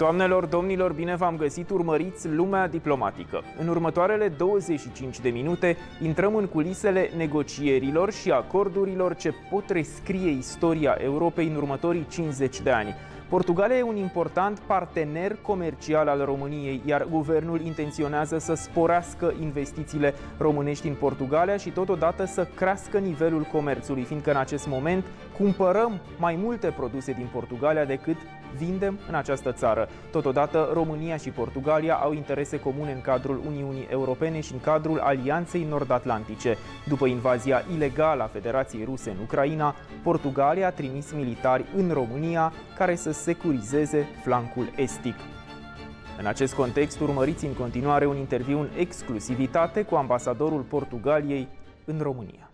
Doamnelor, domnilor, bine v-am găsit, urmăriți Lumea Diplomatică. În următoarele 25 de minute intrăm în culisele negocierilor și acordurilor ce pot rescrie istoria Europei în următorii 50 de ani. Portugalia e un important partener comercial al României, iar guvernul intenționează să sporească investițiile românești în Portugalia și totodată să crească nivelul comerțului, fiindcă în acest moment cumpărăm mai multe produse din Portugalia decât vindem în această țară. Totodată, România și Portugalia au interese comune în cadrul Uniunii Europene și în cadrul Alianței Nord-Atlantice. După invazia ilegală a Federației Ruse în Ucraina, Portugalia a trimis militari în România care să securizeze flancul estic. În acest context, urmăriți în continuare un interviu în exclusivitate cu ambasadorul Portugaliei în România.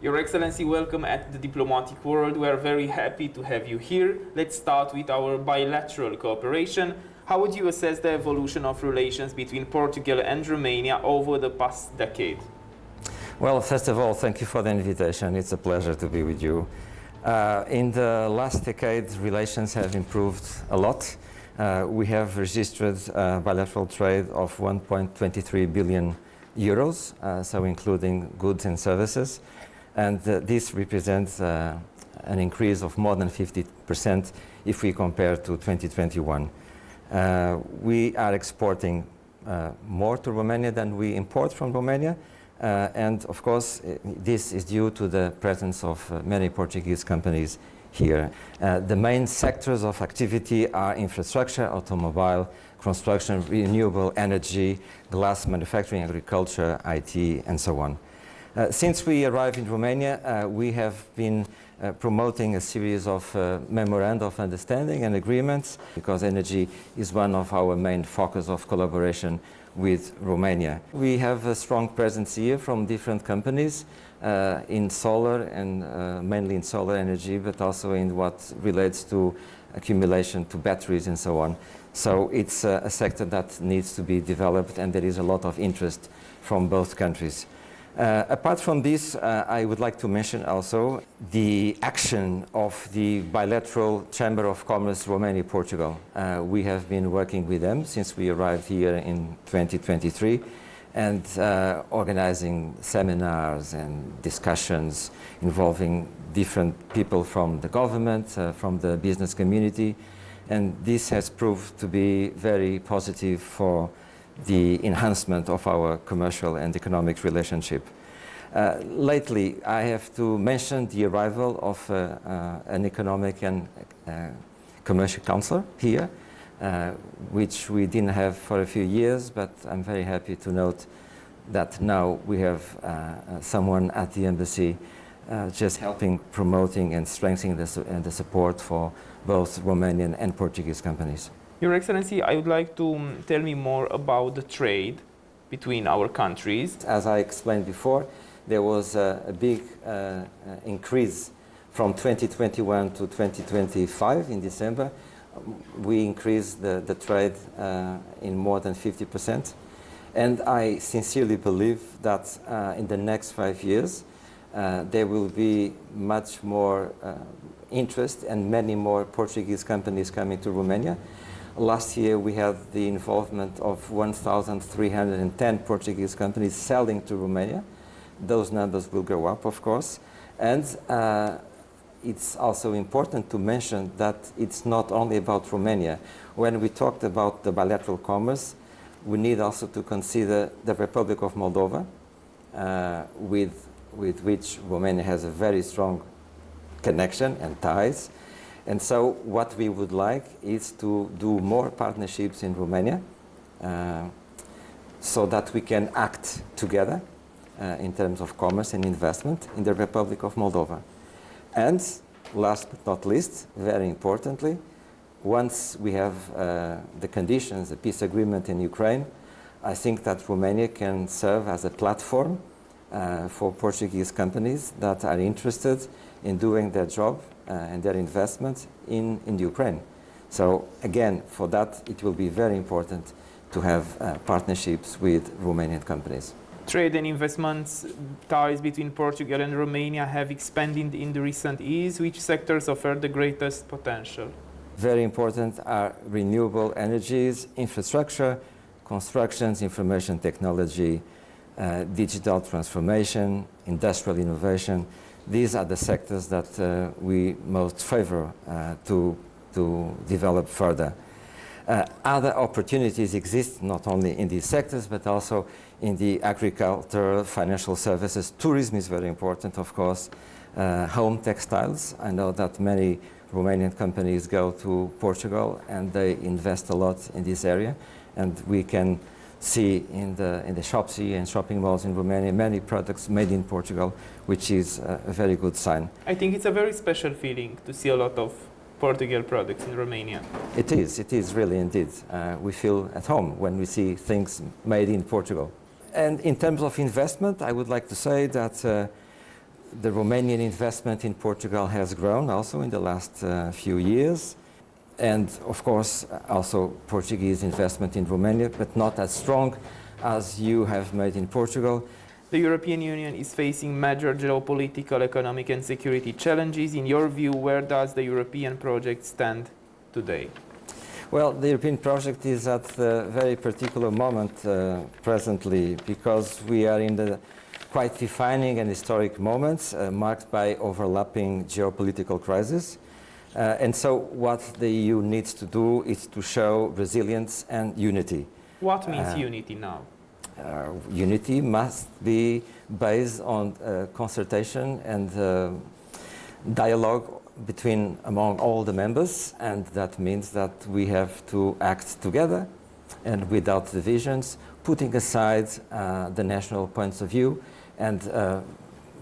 Your Excellency, welcome at the diplomatic world. We are very happy to have you here. Let's start with our bilateral cooperation. How would you assess the evolution of relations between Portugal and Romania over the past decade? Well, first of all, thank you for the invitation. It's a pleasure to be with you. In the last decade, relations have improved a lot. We have registered bilateral trade of 1.23 billion euros, so including goods and services. And this represents an increase of more than 50% if we compare to 2021. We are exporting more to Romania than we import from Romania. And of course, this is due to the presence of many Portuguese companies here. The main sectors of activity are infrastructure, automobile, construction, renewable energy, glass manufacturing, agriculture, IT, and so on. Since we arrived in Romania, we have been promoting a series of memoranda of understanding and agreements, because energy is one of our main focus of collaboration with Romania. We have a strong presence here from different companies in solar and mainly in solar energy, but also in what relates to accumulation to batteries and so on. So it's a sector that needs to be developed, and there is a lot of interest from both countries. Apart from this, I would like to mention also the action of the bilateral Chamber of Commerce Romania-Portugal. We have been working with them since we arrived here in 2023 and organizing seminars and discussions involving different people from the government, from the business community, and this has proved to be very positive for the enhancement of our commercial and economic relationship. Lately, I have to mention the arrival of an economic and commercial counselor here, which we didn't have for a few years, but I'm very happy to note that now we have someone at the embassy just helping, promoting and strengthening the support for both Romanian and Portuguese companies. Your Excellency, I would like to tell me more about the trade between our countries. As I explained before, there was a big increase from 2021 to 2025 in December. We increased the trade in more than 50%. And I sincerely believe that in the next 5 years, there will be much more interest and many more Portuguese companies coming to Romania. Last year, we had the involvement of 1,310 Portuguese companies selling to Romania. those numbers will go up, of course. And it's also important to mention that it's not only about Romania. When we talked about the bilateral commerce, we need also to consider the Republic of Moldova, with which Romania has a very strong connection and ties. And so what we would like is to do more partnerships in Romania, so that we can act together in terms of commerce and investment in the Republic of Moldova. And last but not least, very importantly, once we have the conditions, the peace agreement in Ukraine, I think that Romania can serve as a platform for Portuguese companies that are interested in doing their job and their investment in Ukraine. So again, for that, it will be very important to have partnerships with Romanian companies. Trade and investments ties between Portugal and Romania have expanded in the recent years. Which sectors offer the greatest potential? Very important are renewable energies, infrastructure, constructions, information technology, digital transformation, industrial innovation. These are the sectors that we most favor to develop further. Other opportunities exist not only in these sectors, but also in the agriculture, financial services. Tourism is very important, of course. Home textiles. I know that many Romanian companies go to Portugal and they invest a lot in this area. And we can see in the shops here and shopping malls in Romania many products made in Portugal, which is a very good sign. I think it's a very special feeling to see a lot of Portugal products in Romania. It is really indeed. We feel at home when we see things made in Portugal. And in terms of investment, I would like to say that the Romanian investment in Portugal has grown also in the last few years. And of course, also Portuguese investment in Romania, but not as strong as you have made in Portugal. The European Union is facing major geopolitical, economic and security challenges. In your view, where does the European project stand today? Well, the European project is at a very particular moment presently, because we are in the quite defining and historic moments marked by overlapping geopolitical crises. And so what the EU needs to do is to show resilience and unity. What means unity now? Unity must be based on consultation and dialogue among all the members, and that means that we have to act together and without divisions, putting aside the national points of view and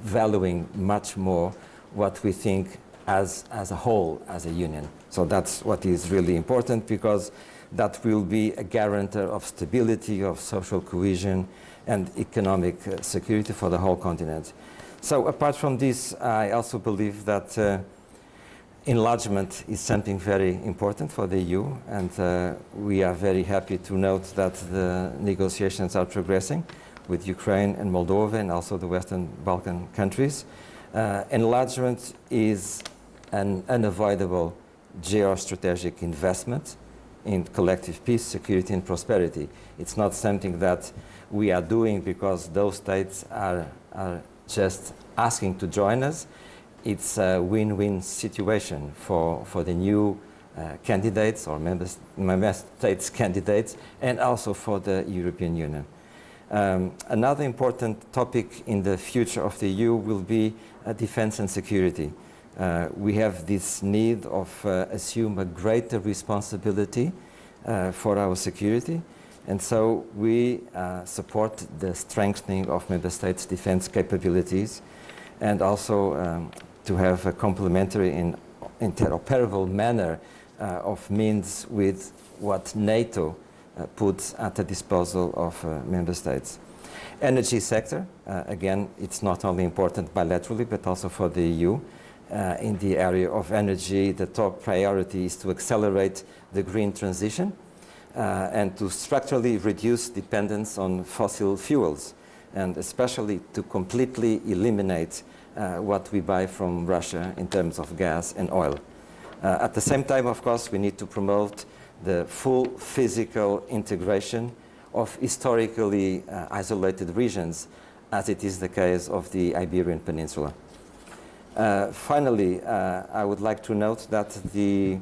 valuing much more what we think as a whole, as a union. So that's what is really important, because that will be a guarantor of stability, of social cohesion and economic security for the whole continent. So apart from this, I also believe that enlargement is something very important for the EU, and we are very happy to note that the negotiations are progressing with Ukraine and Moldova and also the Western Balkan countries. Enlargement is an unavoidable geostrategic investment in collective peace, security and prosperity. It's not something that we are doing because those states are just asking to join us. It's a win-win situation for the new candidates or member states candidates, and also for the European Union. Another important topic in the future of the EU will be defense and security. We have this need of assume a greater responsibility for our security, and so we support the strengthening of member states' defense capabilities, and also to have a complementary and interoperable manner of means with what NATO puts at the disposal of member states. Energy sector, again, it's not only important bilaterally, but also for the EU. In the area of energy, the top priority is to accelerate the green transition and to structurally reduce dependence on fossil fuels, and especially to completely eliminate what we buy from Russia in terms of gas and oil. At the same time, of course, we need to promote the full physical integration of historically isolated regions as it is the case of the Iberian Peninsula. Finally, I would like to note that the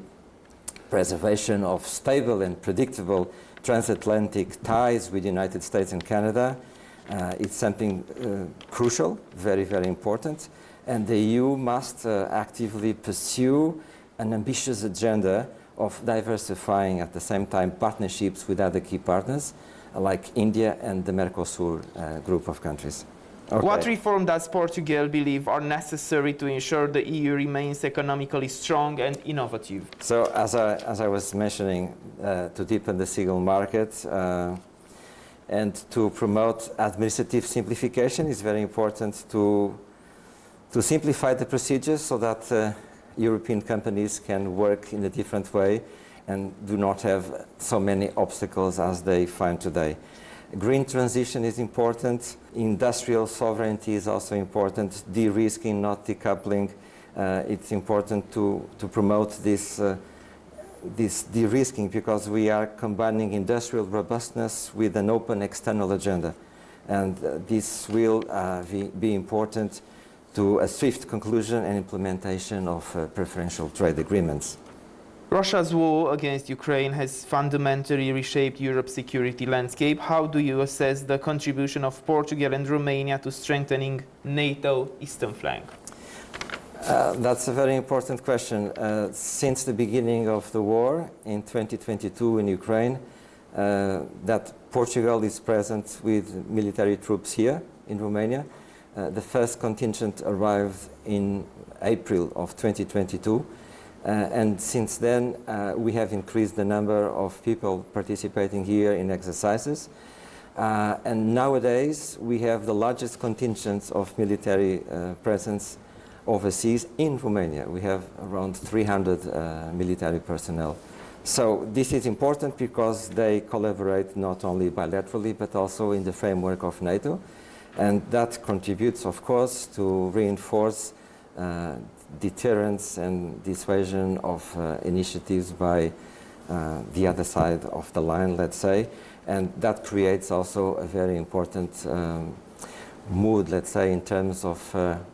preservation of stable and predictable transatlantic ties with the United States and Canada is something crucial, very, very important, and the EU must actively pursue an ambitious agenda of diversifying at the same time partnerships with other key partners like India and the Mercosur group of countries. Okay. What reform does Portugal believe are necessary to ensure the EU remains economically strong and innovative? So as I was mentioning, to deepen the single market and to promote administrative simplification, it's very important to simplify the procedures so that European companies can work in a different way and do not have so many obstacles as they find today. Green transition is important, industrial sovereignty is also important, de-risking, not decoupling. It's important to promote this de-risking because we are combining industrial robustness with an open external agenda. And this will be important to a swift conclusion and implementation of preferential trade agreements. Russia's war against Ukraine has fundamentally reshaped Europe's security landscape. How do you assess the contribution of Portugal and Romania to strengthening NATO eastern flank? That's a very important question. Since the beginning of the war in 2022 in Ukraine, that Portugal is present with military troops here in Romania. The first contingent arrived in April of 2022. And since then, we have increased the number of people participating here in exercises. And nowadays, we have the largest contingents of military presence overseas in Romania. We have around 300 military personnel. So this is important because they collaborate not only bilaterally, but also in the framework of NATO. And that contributes, of course, to reinforce deterrence and dissuasion of initiatives by the other side of the line, let's say, and that creates also a very important mood, let's say, in terms of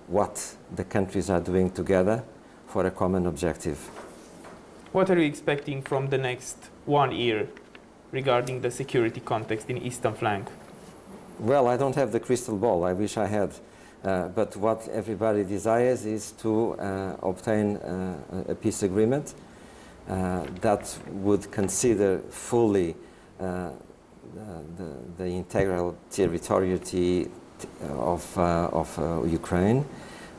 what the countries are doing together for a common objective. What are you expecting from the next 1 year regarding the security context in eastern flank? Well, I don't have the crystal ball. I wish I had. But what everybody desires is to obtain a peace agreement that would consider fully the integral territoriality of Ukraine,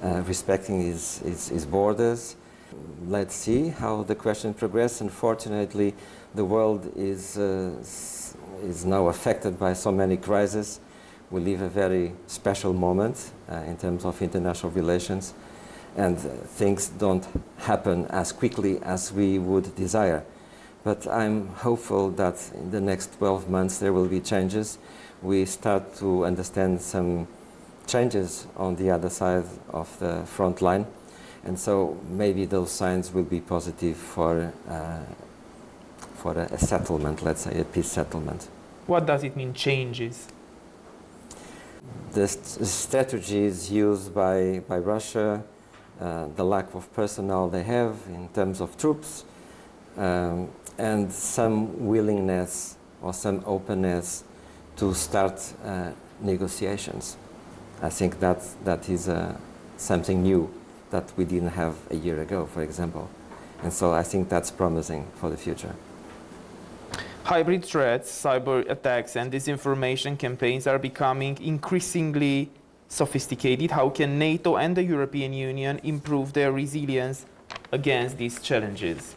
respecting its borders. Let's see how the question progresses. Unfortunately, the world is now affected by so many crises. We live a very special moment in terms of international relations, and things don't happen as quickly as we would desire. But I'm hopeful that in the next 12 months there will be changes. We start to understand some changes on the other side of the front line, and so maybe those signs will be positive for a settlement, let's say a peace settlement. What does it mean, changes? The strategies used by Russia, the lack of personnel they have in terms of troops, and some willingness or some openness to start negotiations. I think that is something new that we didn't have a year ago, for example. And so I think that's promising for the future. Hybrid threats, cyber attacks, and disinformation campaigns are becoming increasingly sophisticated. How can NATO and the European Union improve their resilience against these challenges?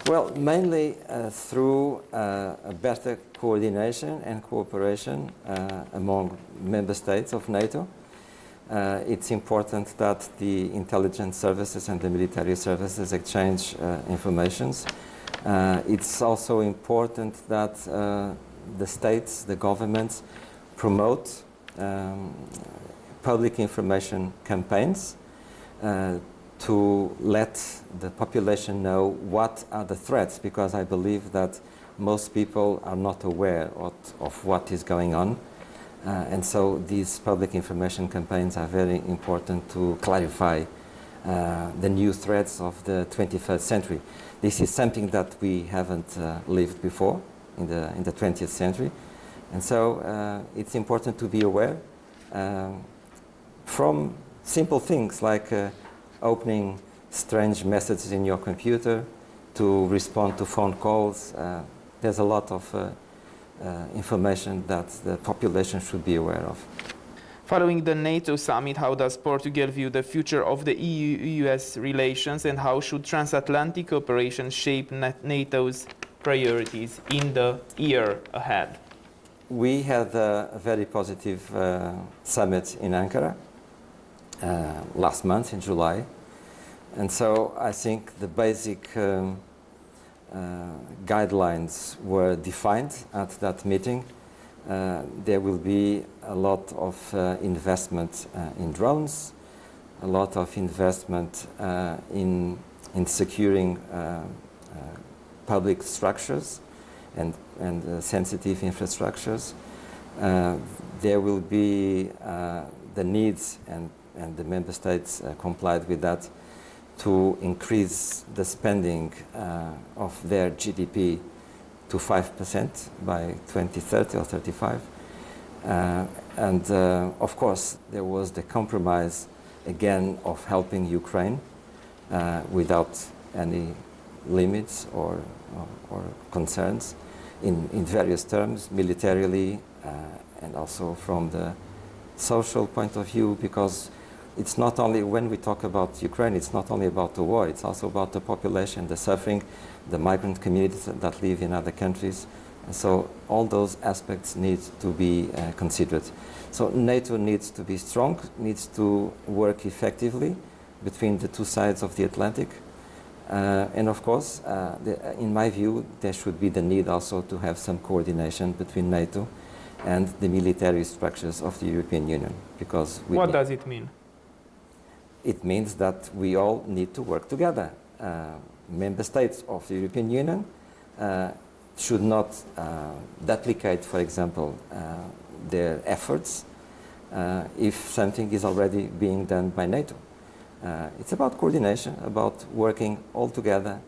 Well, mainly through a better coordination and cooperation among member states of NATO. It's important that the intelligence services and the military services exchange informations. It's also important that the states, the governments, promote public information campaigns to let the population know what are the threats, because I believe that most people are not aware of what is going on. And so these public information campaigns are very important to clarify the new threats of the 21st century. This is something that we haven't lived before in the 20th century. And so it's important to be aware from simple things like opening strange messages in your computer to respond to phone calls. There's a lot of information that the population should be aware of. Following the NATO summit, how does Portugal view the future of the EU-US relations, and how should transatlantic cooperation shape NATO's priorities in the year ahead? We had a very positive summit in Ankara last month in July, and so I think the basic guidelines were defined at that meeting. There will be a lot of investment in drones, a lot of investment in securing public structures and sensitive infrastructures. There will be the needs, and the member states complied with that, to increase the spending of their GDP to 5% by 2030 or 35. And of course, there was the compromise again of helping Ukraine without any limits or concerns in various terms, militarily and also from the social point of view, because it's not only, when we talk about Ukraine, it's not only about the war, it's also about the population, the suffering, the migrant communities that live in other countries. And so all those aspects need to be considered. So NATO needs to be strong, needs to work effectively between the two sides of the Atlantic. And of course, in my view, there should be the need also to have some coordination between NATO and the military structures of the European Union. Because what does it mean? It means that we all need to work together. Member states of the European Union should not duplicate, for example, their efforts if something is already being done by NATO. It's about coordination, about working all together,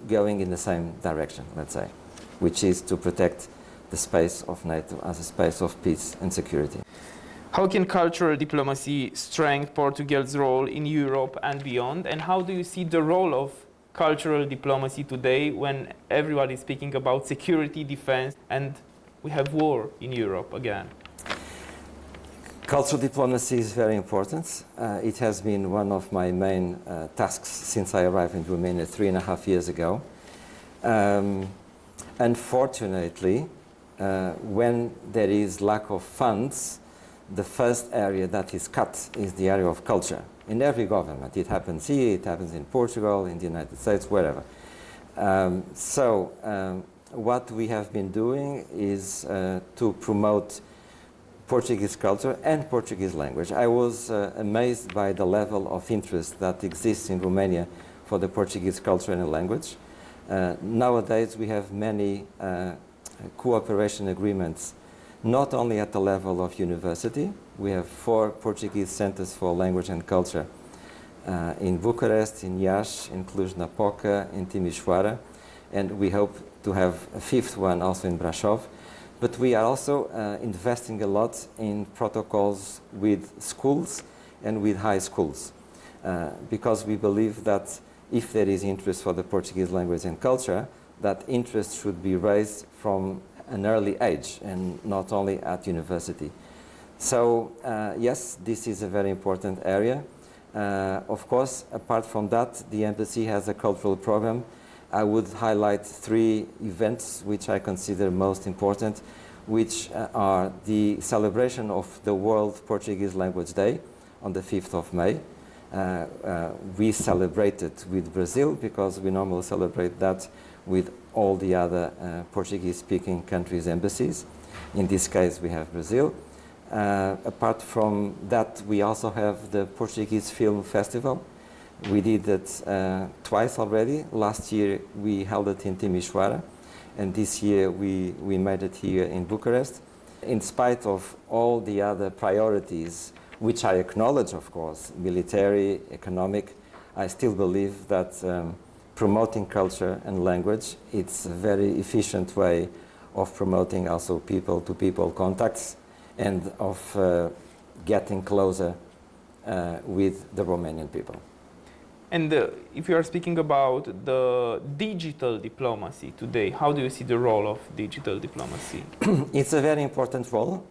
going in the same direction, let's say, which is to protect the space of NATO as a space of peace and security. How can cultural diplomacy strengthen Portugal's role in Europe and beyond? And how do you see the role of cultural diplomacy today when everybody is speaking about security, defense, and we have war in Europe again? Cultural diplomacy is very important. It has been one of my main tasks since I arrived in Romania 3.5 years ago. Unfortunately, when there is lack of funds, the first area that is cut is the area of culture. In every government, it happens here, it happens in Portugal, in the United States, wherever. What we have been doing is to promote Portuguese culture and Portuguese language. I was amazed by the level of interest that exists in Romania for the Portuguese culture and language. Nowadays, we have many cooperation agreements, not only at the level of university. We have 4 Portuguese centers for language and culture in Bucharest, in Iași, in Cluj-Napoca, in Timișoara, and we hope to have a 5th one also in Brașov. But we are also investing a lot in protocols with schools and with high schools, because we believe that if there is interest for the Portuguese language and culture, that interest should be raised from an early age and not only at university. So yes, this is a very important area. Of course, apart from that, the embassy has a cultural program. I would highlight 3 events which I consider most important, which are the celebration of the World Portuguese Language Day on the 5th of May. We celebrated with Brazil because we normally celebrate that with all the other Portuguese-speaking countries' embassies. In this case, we have Brazil. Apart from that, we also have the Portuguese Film Festival. We did it twice already. Last year, we held it in Timișoara, and this year we made it here in Bucharest. In spite of all the other priorities, which I acknowledge, of course, military, economic, I still believe that promoting culture and language, it's a very efficient way of promoting also people-to-people contacts and of getting closer with the Romanian people. And if you are speaking about the digital diplomacy today, how do you see the role of digital diplomacy? It's a very important role.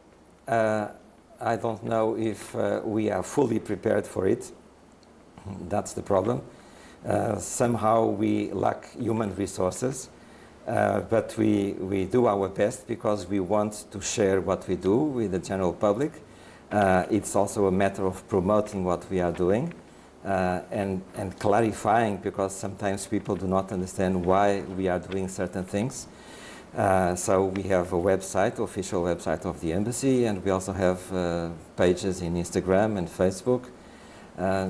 I don't know if we are fully prepared for it. That's the problem. Somehow we lack human resources, but we do our best because we want to share what we do with the general public. It's also a matter of promoting what we are doing and clarifying, because sometimes people do not understand why we are doing certain things. So we have a website, official website of the embassy, and we also have pages in Instagram and Facebook.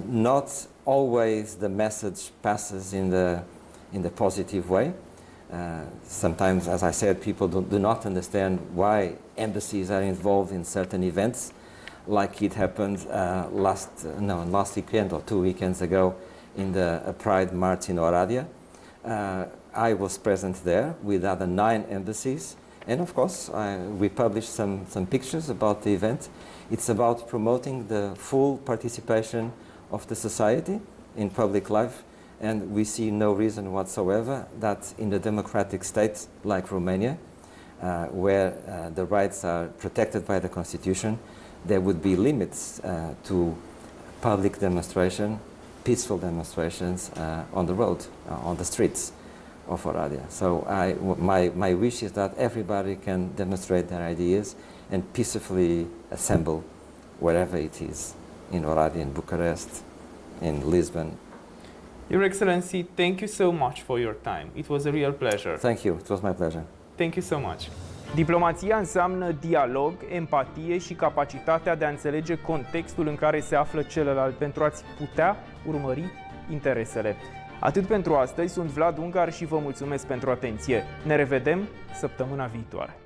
Not always the message passes in the positive way. Sometimes, as I said, people do not understand why embassies are involved in certain events, like it happened last weekend or 2 weekends ago in the Pride March in Oradea. I was present there with other 9 embassies, and of course we published some pictures about the event. It's about promoting the full participation of the society in public life, and we see no reason whatsoever that in a democratic state like Romania, where the rights are protected by the Constitution, there would be limits to public demonstration, peaceful demonstrations on the road, on the streets of Oradea. So my wish is that everybody can demonstrate their ideas and peacefully assemble wherever it is, in Oradea, in Bucharest, in Lisbon. Your Excellency, thank you so much for your time. It was a real pleasure. Thank you. It was my pleasure. Thank you so much. Diplomația înseamnă dialog, empatie și capacitatea de a înțelege contextul în care se află celălalt pentru a-ți putea urmări interesele. Atât pentru astăzi, sunt Vlad Ungar și vă mulțumesc pentru atenție. Ne revedem săptămâna viitoare.